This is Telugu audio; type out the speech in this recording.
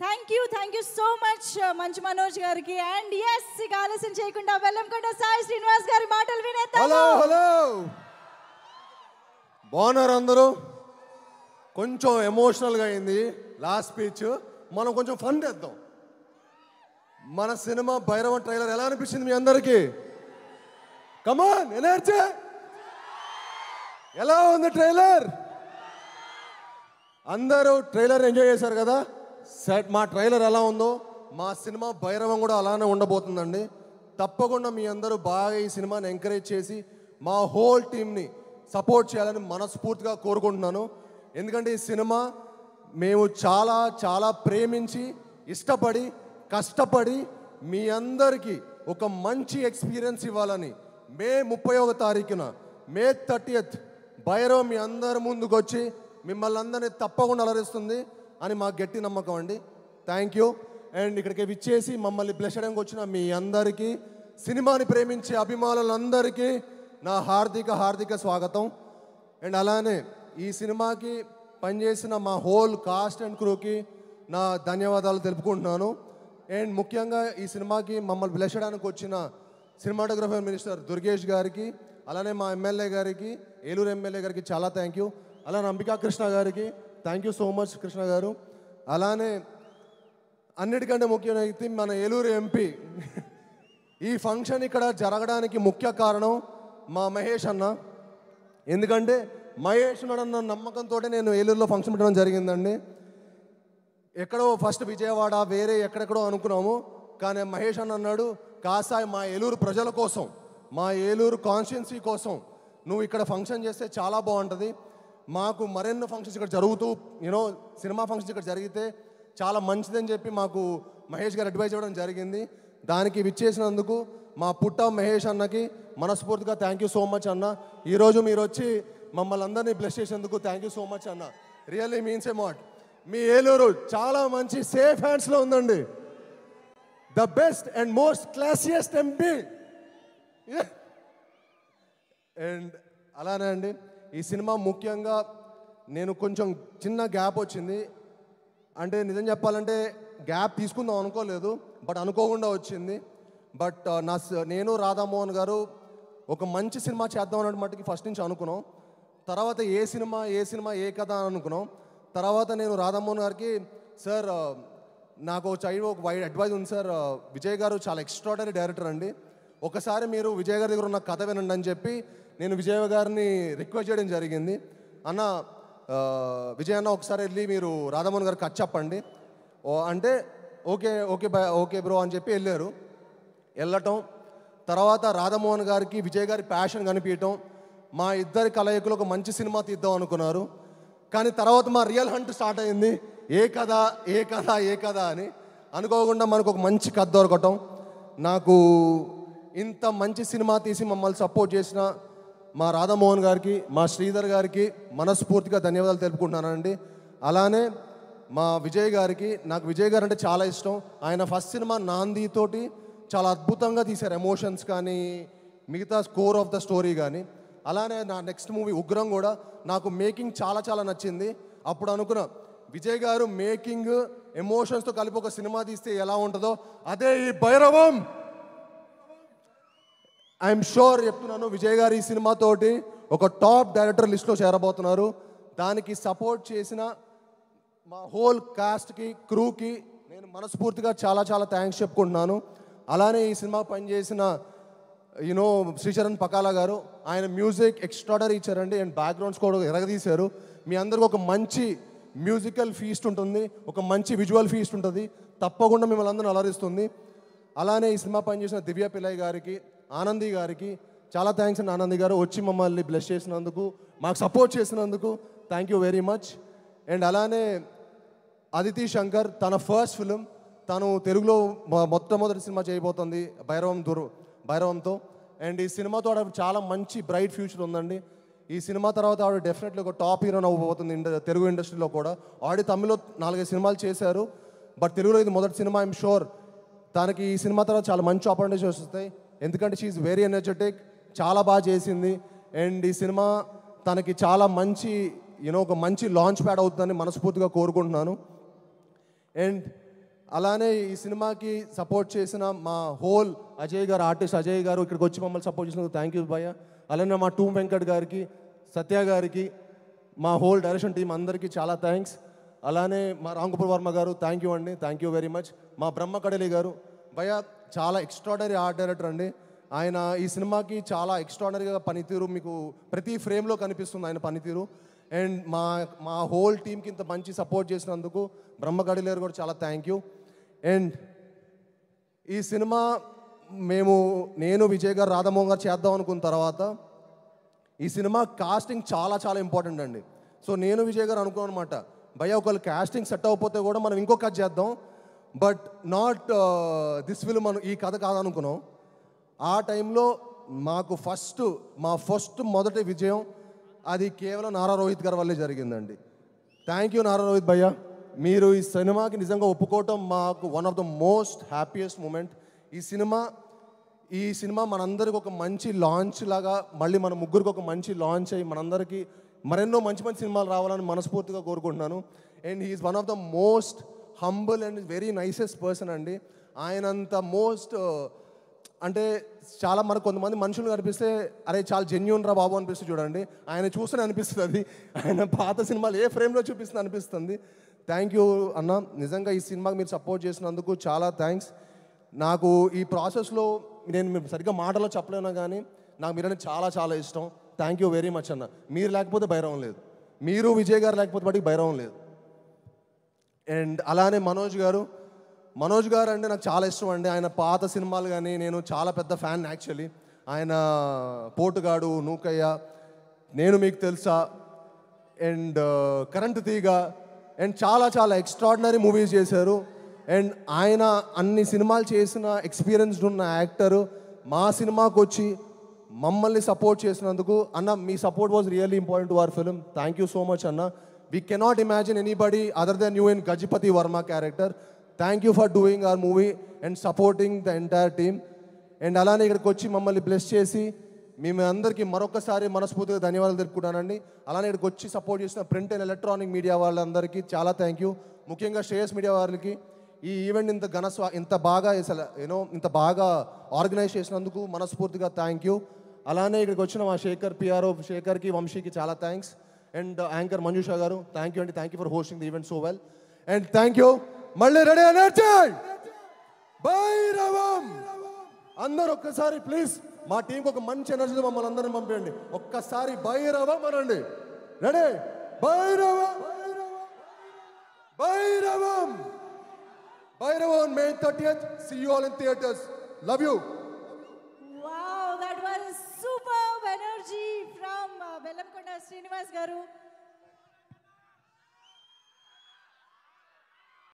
Thank you so much Manchu Manoj గారికి. అండ్ ఎస్, ఇక ఆలస్యం చేయకుండా వెల్లంకొండ సాయి శ్రీనివాస్ గారి మాటలు వినేద్దాం. హలో హలో, బాగున్నారు అందరూ? కొంచెం ఎమోషనల్గా అయింది లాస్ట్ స్పీచ్. మనం కొంచెం ఫన్ చేద్దాం. మన సినిమా భైరవ ట్రైలర్ ఎలా అనిపించింది మీ అందరికీ? కమాన్ ఎనర్జీ! ఎలా ఉంది ట్రైలర్? అందరూ ట్రైలర్ ఎంజాయ్ చేశారు కదా? సెట్ మా ట్రైలర్ ఎలా ఉందో మా సినిమా భైరవం కూడా అలానే ఉండబోతుందండి. తప్పకుండా మీ అందరూ బాగా ఈ సినిమాని ఎంకరేజ్ చేసి మా హోల్ టీమ్ని సపోర్ట్ చేయాలని మనస్ఫూర్తిగా కోరుకుంటున్నాను. ఎందుకంటే ఈ సినిమా మేము చాలా చాలా ప్రేమించి ఇష్టపడి కష్టపడి మీ అందరికీ ఒక మంచి ఎక్స్పీరియన్స్ ఇవ్వాలని మే 31వ తారీఖున మే 30th భైరవ్ మీ అందరి ముందుకు వచ్చి మిమ్మల్ని అందరినీ తప్పకుండా అలరిస్తుంది అని మా గట్టి నమ్మకం అండి. Thank you. అండ్ ఇక్కడికి విచ్చేసి మమ్మల్ని బ్లెస్ చేయడానికి వచ్చిన మీ అందరికీ, సినిమాని ప్రేమించే అభిమానులందరికీ నా హార్దిక స్వాగతం. అండ్ అలానే ఈ సినిమాకి పనిచేసిన మా హోల్ కాస్ట్ అండ్ క్రూకి నా ధన్యవాదాలు తెలుపుకుంటున్నాను. అండ్ ముఖ్యంగా ఈ సినిమాకి మమ్మల్ని బ్లెస్ చేయడానికి వచ్చిన సినిమాటోగ్రఫర్ మినిస్టర్ దుర్గేష్ గారికి, అలానే మా ఎమ్మెల్యే గారికి, ఏలూరు ఎమ్మెల్యే గారికి చాలా థ్యాంక్ యూ. అలానే అంబికా కృష్ణ గారికి thank you so much Krishna గారు. అలానే అన్నిటికంటే ముఖ్యమైనది మన ఏలూరు ఎంపీ. ఈ ఫంక్షన్ ఇక్కడ జరగడానికి ముఖ్య కారణం మా మహేష్ అన్న. ఎందుకంటే మహేష్ అన్న నమ్మకంతో నేను ఏలూరులో ఫంక్షన్ పెట్టడం జరిగిందండి. ఎక్కడో ఫస్ట్ విజయవాడ వేరే ఎక్కడెక్కడో అనుకున్నాము, కానీ మహేష్ అన్న అన్నాడు, కాసాయి మా ఏలూరు ప్రజల కోసం, మా ఏలూరు కాన్స్టిట్యున్సీ కోసం నువ్వు ఇక్కడ ఫంక్షన్ చేస్తే చాలా బాగుంటుంది. మాకు మరెన్నో ఫంక్షన్స్ ఇక్కడ జరుగుతూ సినిమా ఫంక్షన్స్ ఇక్కడ జరిగితే చాలా మంచిదని చెప్పి మాకు మహేష్ గారు అడ్వైజ్ ఇవ్వడం జరిగింది. దానికి విచ్చేసినందుకు మా పుట్ట మహేష్ అన్నకి మనస్ఫూర్తిగా థ్యాంక్ యూ సో మచ్ అన్న. ఈరోజు మీరు వచ్చి మమ్మల్ని అందరినీ బ్లెస్ చేసేందుకు థ్యాంక్ యూ సో మచ్ అన్న. Really means a lot. మీ ఏలూరు చాలా మంచి సేఫ్ హ్యాండ్స్లో ఉందండి. The best and most classiest MP. And అలానే అండి ఈ సినిమా ముఖ్యంగా నేను కొంచెం చిన్న గ్యాప్ వచ్చింది. అంటే నిజం చెప్పాలంటే గ్యాప్ తీసుకుందాం అనుకోలేదు, బట్ అనుకోకుండా వచ్చింది. బట్ నేను రాధామోహన్ గారు ఒక మంచి సినిమా చేద్దాం అన్నట్టు మట్టుకి ఫస్ట్ నుంచి అనుకున్నాం. తర్వాత ఏ సినిమా ఏ కథ అని అనుకున్నాం. తర్వాత నేను రాధామోహన్ గారికి, సార్ నాకు ఒక వైడ్ అడ్వైజ్ ఉంది సార్, విజయ్ గారు చాలా ఎక్స్ట్రాడనరీ డైరెక్టర్ అండి, ఒకసారి మీరు విజయ్ గారి దగ్గర ఉన్న కథ వినండి అని చెప్పి నేను విజయ్ గారిని రిక్వెస్ట్ చేయడం జరిగింది. అన్న విజయ్ అన్న ఒకసారి వెళ్ళి మీరు రాధామోహన్ గారికి కథ చెప్పండి అంటే ఓకే బ్రో అని చెప్పి వెళ్ళటం. తర్వాత రాధామోహన్ గారికి విజయ్ గారి ప్యాషన్ కనిపించటం, మా ఇద్దరి కలయికలు ఒక మంచి సినిమా తీద్దాం అనుకున్నారు. కానీ తర్వాత మా రియల్ హంట్ స్టార్ట్ అయింది. ఏ కథ అని అనుకోకుండా మనకు ఒక మంచి కథ దొరకటం. నాకు ఇంత మంచి సినిమా తీసి మమ్మల్ని సపోర్ట్ చేసిన మా రాధామోహన్ గారికి, మా శ్రీధర్ గారికి మనస్ఫూర్తిగా ధన్యవాదాలు తెలుపుకుంటున్నానండి. అలానే మా విజయ్ గారికి, నాకు విజయ్ గారు అంటే చాలా ఇష్టం. ఆయన ఫస్ట్ సినిమా నాందితోటి చాలా అద్భుతంగా తీశారు, ఎమోషన్స్ కానీ మిగతా స్కోర్ ఆఫ్ ద స్టోరీ కానీ. అలానే నా నెక్స్ట్ మూవీ ఉగ్రం కూడా నాకు మేకింగ్ చాలా చాలా నచ్చింది. అప్పుడు అనుకున్నా విజయ్ గారు మేకింగ్ ఎమోషన్స్తో కలిపి ఒక సినిమా తీస్తే ఎలా ఉంటుందో అదే ఈ భైరవం. ఐఎమ్ షూర్ చెప్తున్నాను, విజయ్ గారు ఈ సినిమాతోటి ఒక టాప్ డైరెక్టర్ లిస్ట్లో చేరబోతున్నారు. దానికి సపోర్ట్ చేసిన మా హోల్ కాస్ట్కి క్రూకి నేను మనస్ఫూర్తిగా చాలా చాలా థ్యాంక్స్ చెప్పుకుంటున్నాను. అలానే ఈ సినిమా పనిచేసిన శ్రీచరణ్ పకాలా గారు, ఆయన మ్యూజిక్ ఎక్స్ట్రాడనరీ ఇచ్చారండి. అండ్ బ్యాక్గ్రౌండ్స్ కూడా ఎరగదీశారు. మీ అందరికీ ఒక మంచి మ్యూజికల్ ఫీస్ట్ ఉంటుంది, ఒక మంచి విజువల్ ఫీస్ట్ ఉంటుంది, తప్పకుండా మిమ్మల్ని అందరూ అలరిస్తుంది. అలానే ఈ సినిమా పనిచేసిన దివ్య పిల్లయ్య గారికి, ఆనంది గారికి చాలా థ్యాంక్స్ అండి. ఆనంది గారు వచ్చి మమ్మల్ని బ్లెస్ చేసినందుకు, మాకు సపోర్ట్ చేసినందుకు thank you very much. And అలానే అదితి శంకర్, తన ఫస్ట్ ఫిలిం, తను తెలుగులో మొట్టమొదటి సినిమా చేయబోతుంది భైరవంతో. అండ్ ఈ సినిమాతో ఆవిడ చాలా మంచి బ్రైట్ ఫ్యూచర్ ఉందండి. ఈ సినిమా తర్వాత ఆవిడ డెఫినెట్లీ ఒక టాప్ హీరోయిన్ అవ్వబోతుంది తెలుగు ఇండస్ట్రీలో కూడా. ఆల్రెడీ తమిళ్లో 4-5 సినిమాలు చేశారు, బట్ తెలుగులో ఇది మొదటి సినిమా. ఐఎమ్ షూర్ తనకి ఈ సినిమా తర్వాత చాలా మంచి ఆపర్చునిటీస్ వస్తాయి. ఎందుకంటే షీఈ్ వెరీ ఎనర్జెటిక్, చాలా బాగా చేసింది. అండ్ ఈ సినిమా తనకి చాలా మంచి ఒక మంచి లాంచ్ ప్యాడ్ అవుతుందని మనస్ఫూర్తిగా కోరుకుంటున్నాను. అండ్ అలానే ఈ సినిమాకి సపోర్ట్ చేసిన మా హోల్ అజయ్ గారు, ఆర్టిస్ట్ అజయ్ గారు ఇక్కడికి వచ్చి మమ్మల్ని సపోర్ట్ చేసినందుకు థ్యాంక్ యూ భయ్య. అలానే మా టూమ్ వెంకట్ గారికి, సత్య గారికి, మా హోల్ డైరెక్షన్ టీం అందరికీ చాలా థ్యాంక్స్. అలానే మా రామ్ గోపాల్ వర్మ గారు థ్యాంక్ యూ అండి, థ్యాంక్ యూ వెరీ మచ్. మా బ్రహ్మ కడలి గారు భయ్య చాలా ఎక్స్ట్రాడనరీ ఆర్ట్ డైరెక్టర్ అండి. ఆయన ఈ సినిమాకి చాలా ఎక్స్ట్రాడనరీగా పనితీరు మీకు ప్రతి ఫ్రేమ్లో కనిపిస్తుంది ఆయన పనితీరు. అండ్ మా హోల్ టీంకి ఇంత మంచి సపోర్ట్ చేసినందుకు బ్రహ్మ కడలి గారు కూడా చాలా థ్యాంక్ యూ. అండ్ ఈ సినిమా నేను విజయ్ గారు, రాధామోహన్ గారు చేద్దాం అనుకున్న తర్వాత ఈ సినిమా కాస్టింగ్ చాలా చాలా ఇంపార్టెంట్ అండి. సో నేను విజయ్ గారు అనుకున్నాను అనమాట, భయ్య ఒకవేళ కాస్టింగ్ సెట్ అవ్వకపోతే కూడా మనం ఇంకో కథ చేద్దాం, బట్ నాట్ దిస్ ఫిల్మ్ మనం ఈ కథ కాదనుకున్నాం. ఆ టైంలో మాకు మా ఫస్ట్ మొదటి విజయం అది కేవలం నారా రోహిత్ గారి వల్లే జరిగిందండి. థ్యాంక్ యూ నారా రోహిత్ భయ్య, మీరు ఈ సినిమాకి నిజంగా ఒప్పుకోవటం మాకు one of the most happiest moment. ఈ సినిమా మనందరికి ఒక మంచి లాంచ్ లాగా, మళ్ళీ మన ముగ్గురికి ఒక మంచి లాంచ్ అయ్యి మనందరికీ మరెన్నో మంచి మంచి సినిమాలు రావాలని మనస్ఫూర్తిగా కోరుకుంటున్నాను. And he's one of the most humble and very nicest person అండి. ఆయనంత అంటే చాలా మనకు కొంతమంది మనుషులు కనిపిస్తే అరే చాలా జెన్యూన్ రా బాబు అనిపిస్తుంది చూడండి, ఆయన చూస్తూనే అనిపిస్తుంది. అది ఆయన పాత సినిమాలు ఏ ఫ్రేమ్లో చూపిస్తుంది అనిపిస్తుంది. థ్యాంక్ యూ అన్న, నిజంగా ఈ సినిమాకి మీరు సపోర్ట్ చేసినందుకు చాలా థ్యాంక్స్. నాకు ఈ ప్రాసెస్లో నేను సరిగ్గా మాటలో చెప్పలేను కానీ నాకు మీరంటే చాలా చాలా ఇష్టం. థ్యాంక్ యూ వెరీ మచ్ అన్న. మీరు లేకపోతే భైరవం లేదు, మీరు విజయ్ గారు లేకపోతే వాటికి భైరవం లేదు. అండ్ అలానే మనోజ్ గారు అంటే నాకు చాలా ఇష్టం అండి. ఆయన పాత సినిమాలు కానీ నేను చాలా పెద్ద ఫ్యాన్ యాక్చువల్లీ. ఆయన పోటుగాడు, నూకయ్య, నేను మీకు తెలుసా, అండ్ కరెంటు తీగ, అండ్ చాలా చాలా ఎక్స్ట్రాడినరీ మూవీస్ చేశారు. అండ్ ఆయన అన్ని సినిమాలు చేసిన ఎక్స్పీరియన్స్డ్ ఉన్న యాక్టరు మా సినిమాకి వచ్చి మమ్మల్ని సపోర్ట్ చేసినందుకు అన్న, మీ support was really important to our film. Thank you so much అన్న. We cannot imagine anybody other than you in Gajapati Varma character. Thank you for doing our movie and supporting the entire team. And అలానే ఇక్కడికి వచ్చి మమ్మల్ని బ్లెస్ చేసి మేము అందరికీ మరొకసారి మనస్ఫూర్తిగా ధన్యవాదాలు తెలుపుకుంటానండి. అలానే ఇక్కడికి వచ్చి సపోర్ట్ చేసిన ప్రింట్ అండ్ ఎలక్ట్రానిక్ మీడియా వాళ్ళందరికీ చాలా థ్యాంక్ యూ. ముఖ్యంగా శ్రేయస్ మీడియా వాళ్ళకి ఈ ఈవెంట్ ఇంత బాగా ఆర్గనైజ్ చేసినందుకు మనస్ఫూర్తిగా థ్యాంక్ యూ. అలానే ఇక్కడికి వచ్చిన మా పిఆర్ఓ శేఖర్కి, వంశీకి చాలా థ్యాంక్స్. అండ్ యాంకర్ మంజుషా గారు థ్యాంక్ యూ అండి, thank you for hosting the event so well. And thank you. మళ్ళీ రెడీ ఎనర్జీ భైరవం అందరూ ఒక్కసారి ప్లీజ్ మా టీంకి ఒక మంచి ఎనర్జీతో మమ్మల్ని అందరిని పంపించండి. ఒక్కసారి భైరవం అనండి. Ready, Bhairavam Bhairavam Bhairavam on May 30th. See you all in theaters. Love you. Wow, that was superb energy from Bellamkonda Srinivas garu.